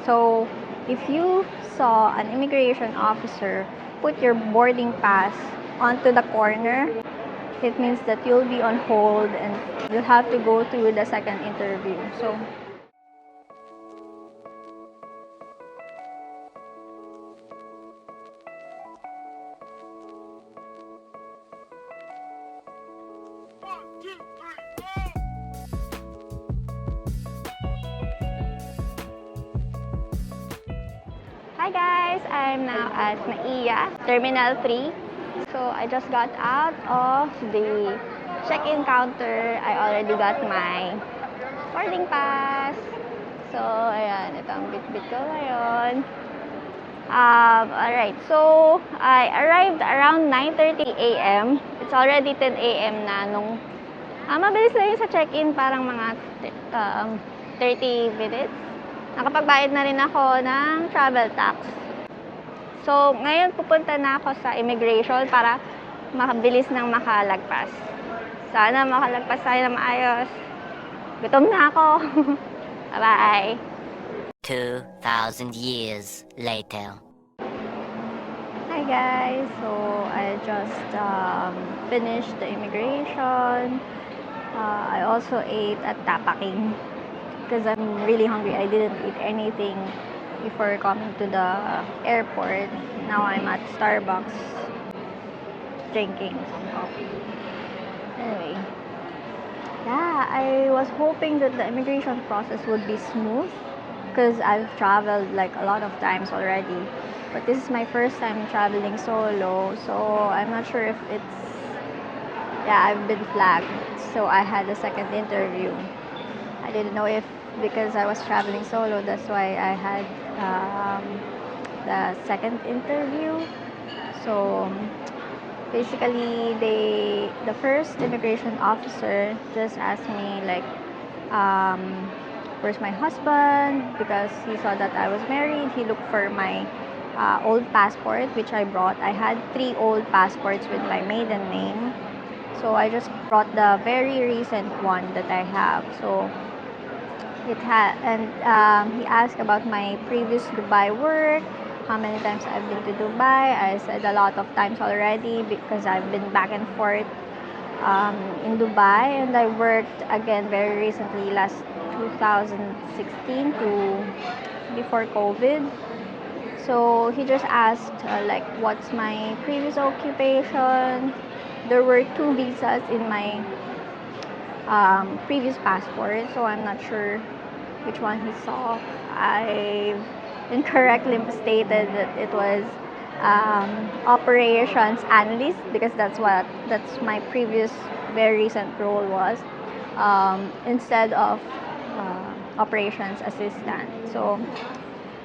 So if you saw an immigration officer put your boarding pass onto the corner, it means that you'll be on hold and you'll have to go through the second interview. So hi guys, I'm now at NAIA Terminal 3. So I just got out of the check-in counter. I already got my boarding pass. So ayan, ito ang bit-bit ko ngayon. Alright, so I arrived around 9:30 a.m. It's already 10 a.m. na nung mabilis lang yun sa check-in, parang mga 30 minutes. Nakapagbayad na rin ako ng travel tax. So, ngayon pupunta na ako sa immigration para makabilis nang makalagpas. Sana makalagpas tayo na maayos. Gutom na ako. Bye-bye. 2,000 years later. Hi guys, so I just finished the immigration. I also ate at Tapaking because I'm really hungry. I didn't eat anything before coming to the airport. Now I'm at Starbucks drinking some coffee. Anyway, yeah, I was hoping that the immigration process would be smooth because I've traveled like a lot of times already. But this is my first time traveling solo, so I'm not sure if it's... Yeah, I've been flagged, so I had a second interview. I didn't know if because I was traveling solo, that's why I had the second interview. So basically, the first immigration officer just asked me like, where's my husband? Because he saw that I was married. He looked for my old passport, which I brought. I had 3 old passports with my maiden name. So I just brought the very recent one that I have. So it had, and he asked about my previous Dubai work, how many times I've been to Dubai. I said a lot of times already because I've been back and forth in Dubai, and I worked again very recently, last 2016 to before COVID. So he just asked like, what's my previous occupation. There were 2 visas in my previous passport, so I'm not sure which one he saw. I incorrectly stated that it was operations analyst because that's my previous very recent role was, instead of operations assistant. So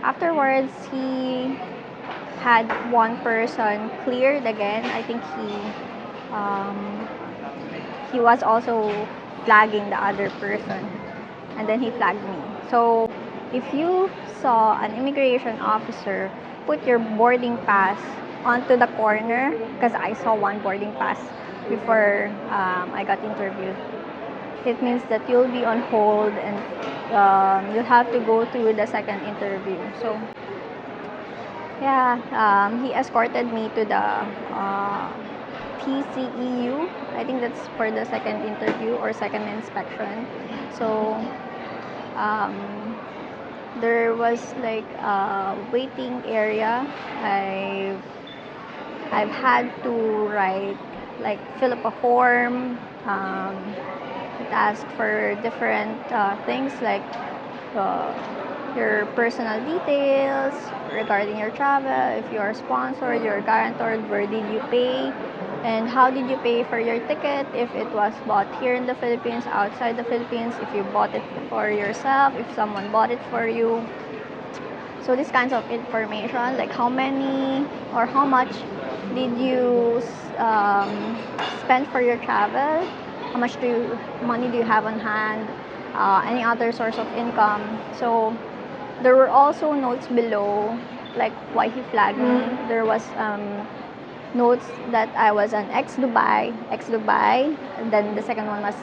afterwards, he had one person cleared again. I think he was also flagging the other person, and then he flagged me. So if you saw an immigration officer put your boarding pass onto the corner, because I saw one boarding pass before I got interviewed, it means that you'll be on hold and you'll have to go through the second interview. So yeah, he escorted me to the TCEU. I think that's for the second interview or second inspection. So there was like a waiting area. I've had to write, like, fill up a form. It asked for different things like your personal details regarding your travel, if you are sponsored, you're guarantored, where did you pay, and how did you pay for your ticket, if it was bought here in the Philippines, outside the Philippines, if you bought it for yourself, if someone bought it for you. So these kinds of information, like how many or how much did you spend for your travel, how much money do you have on hand, any other source of income. So there were also notes below, like why he flagged me. There was notes that I was an ex-Dubai, and then the second one was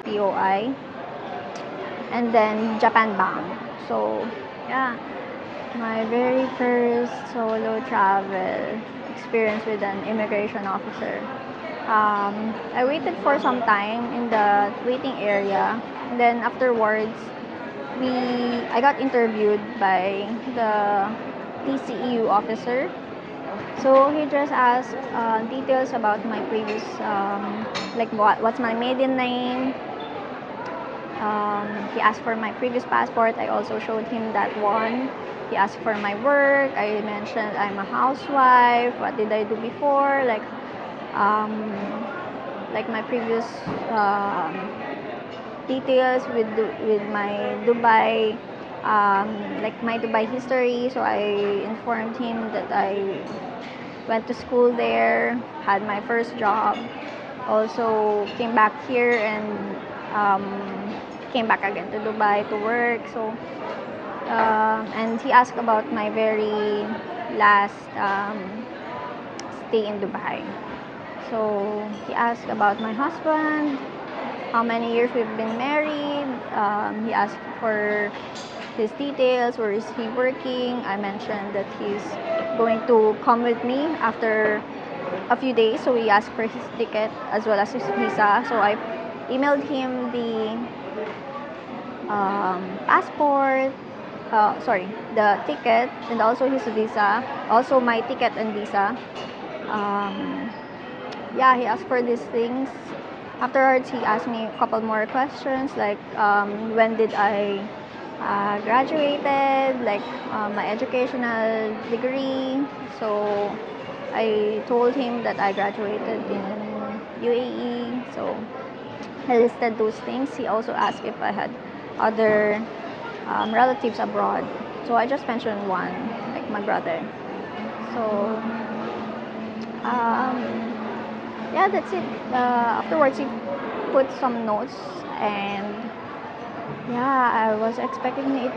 POI, and then Japan Bank. So yeah, My very first solo travel experience with an immigration officer. I waited for some time in the waiting area, and then afterwards, I got interviewed by the TCEU officer. So he just asked details about my previous, like what's my maiden name. He asked for my previous passport. I also showed him that one. He asked for my work. I mentioned I'm a housewife. What did I do before? Um, like my previous um, details with my Dubai, like my Dubai history. So I informed him that I went to school there, had my first job, also came back here and um, came back again to Dubai to work. So and he asked about my very last stay in Dubai. So he asked about my husband, how many years we've been married. He asked for his details, where is he working. I mentioned that he's going to come with me after a few days. So he asked for his ticket as well as his visa. So I emailed him the passport, the ticket, and also his visa, also my ticket and visa. Um, yeah, he asked for these things. Afterwards, he asked me a couple more questions, like when did I graduated, like my educational degree. So I told him that I graduated in UAE. So I listed those things. He also asked if I had other relatives abroad. So I just mentioned one, like my brother. So um, yeah, that's it. Afterwards, he put some notes, and yeah, I was expecting it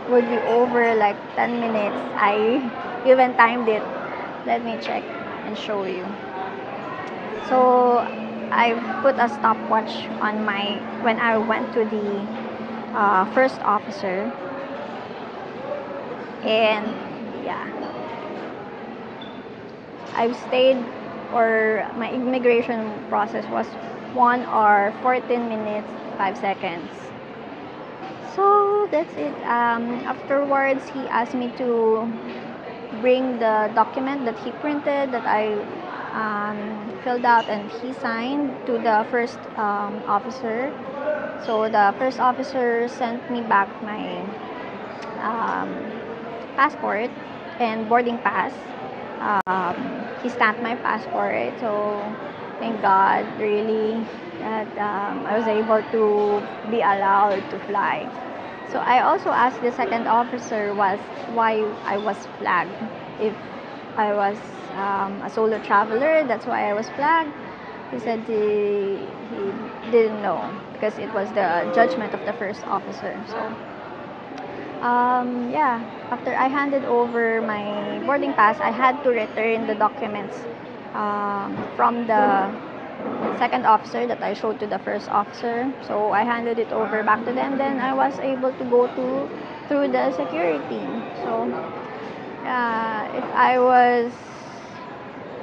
would be over like 10 minutes. I even timed it. Let me check and show you. So I put a stopwatch on my when I went to the first officer, and yeah, I've stayed, or my immigration process was 1 hour 14 minutes 5 seconds. So that's it. Afterwards, he asked me to bring the document that he printed, that I filled out and he signed, to the first officer. So the first officer sent me back my um, passport and boarding pass. Um, he stamped my passport, so thank God, really, that I was able to be allowed to fly. So I also asked the second officer was why I was flagged. If I was a solo traveler, that's why I was flagged. He said he didn't know because it was the judgment of the first officer. So yeah, after I handed over my boarding pass, I had to return the documents from the second officer that I showed to the first officer. So I handed it over back to them. Then I was able to go through the security. So if I was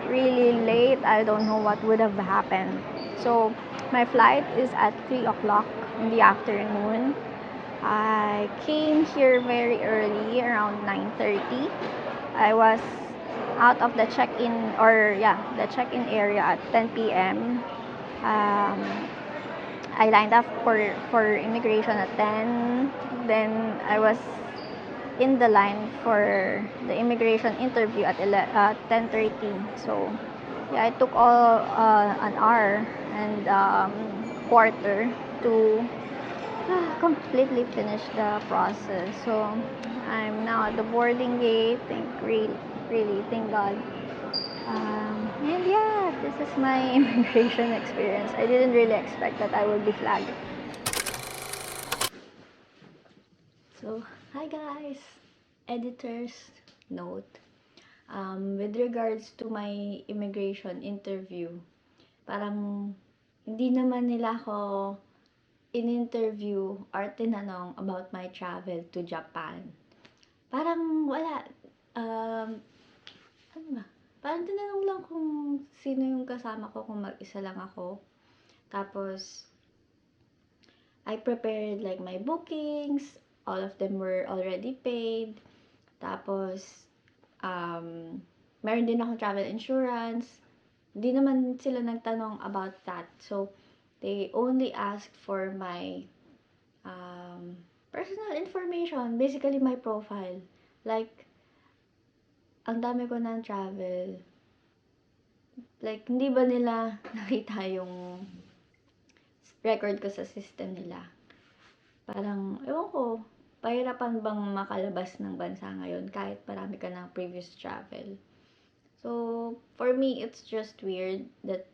really late, I don't know what would have happened. So my flight is at 3 o'clock in the afternoon. I came here very early, around 9:30. I was out of the check-in, or yeah, the check-in area at 10 p.m. Um, I lined up for immigration at 10. Then I was in the line for the immigration interview at 10:30. So yeah, it took all an hour and quarter to completely finish the process. So I'm now at the boarding gate. Really, thank God. And yeah, this is my immigration experience. I didn't really expect that I would be flagged. So, hi guys! Editor's note. With regards to my immigration interview, parang hindi naman nila ako in-interview or tinanong about my travel to Japan. Parang wala, ano ba? Parang tinanong lang kung sino yung kasama ko, kung mag-isa lang ako. Tapos, I prepared like my bookings. All of them were already paid. Tapos, meron din akong travel insurance. Di naman sila nagtanong about that. So, they only asked for my personal information. Basically, my profile. Like, ang dami ko ng travel. Like, hindi ba nila nakita yung record ko sa system nila? Parang, ewan ko, pahirapan bang makalabas ng bansa ngayon kahit marami ka ng previous travel. So, for me, it's just weird that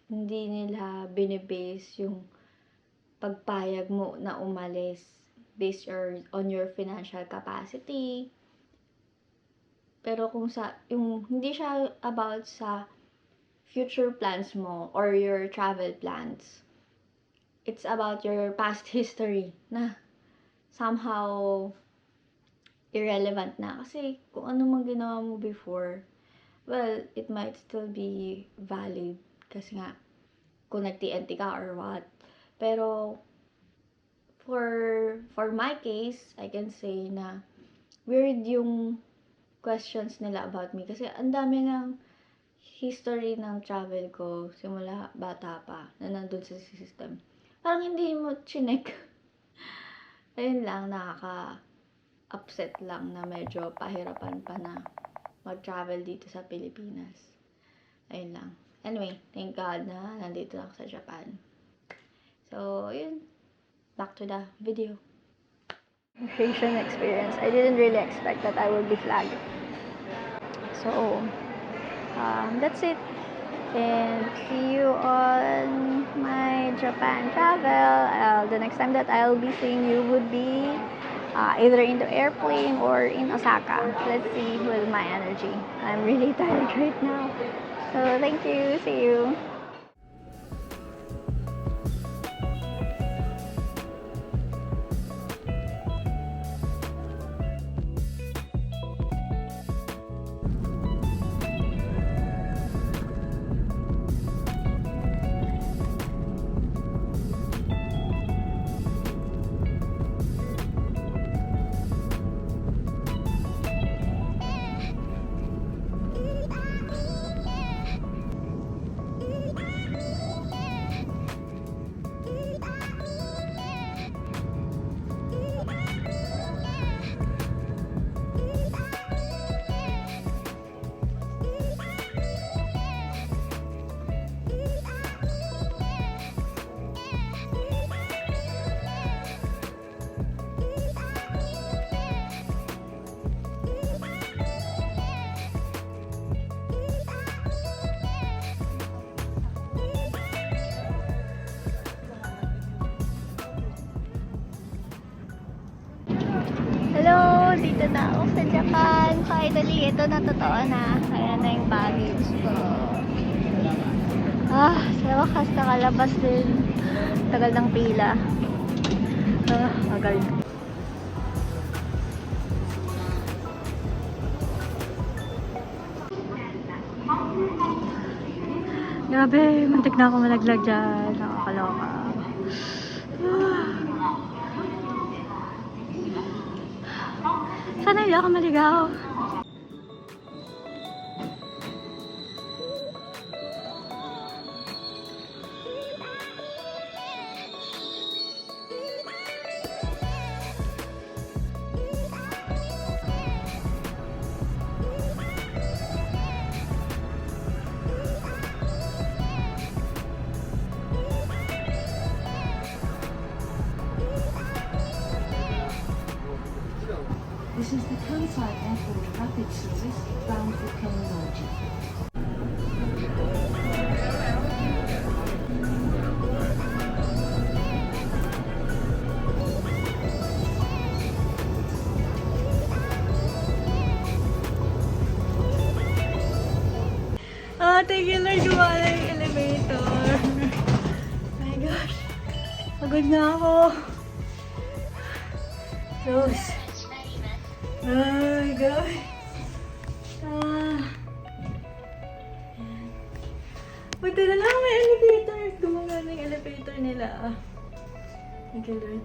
hindi nila binibase yung pagpayag mo na umalis based on your financial capacity. Pero kung yung hindi siya about sa future plans mo or your travel plans. It's about your past history na somehow irrelevant na. Kasi kung ano mang ginawa mo before, well, it might still be valid. Kasi nga, kung nag-TNT ka or what. Pero, for my case, I can say na weird yung questions nila about me. Kasi ang dami ng history ng travel ko simula bata pa na nandun sa system. Parang hindi mo chinek. Ayun lang, nakaka-upset lang na medyo pahirapan pa na mag-travel dito sa Pilipinas. Ayun lang. Anyway, thank God na nandito ako sa Japan. So, yun. Back to the video. Immigration experience. I didn't really expect that I would be flagged. So, that's it. And see you on my Japan travel. The next time that I'll be seeing you would be either in the airplane or in Osaka. Let's see with my energy. I'm really tired right now. So thank you. See you. Hello! Dito na ako sa Japan. Finally, ito na totoo na. Ayan na yung baggage ko. Sa wakas nakalabas din. Tagal ng pila. Tagal. Grabe, muntik na ako malaglag dyan. Nakakaloka. Sana hindi ako maligaw. This is the Kansai Airport Rapid Service bound for Kawaguchi. Thank you Lord, gumala yung elevator. My gosh. Pagod na ako. Close. Ay, guys. Buti na lang may elevator. Gumagana yung elevator nila. Thank you, Lord.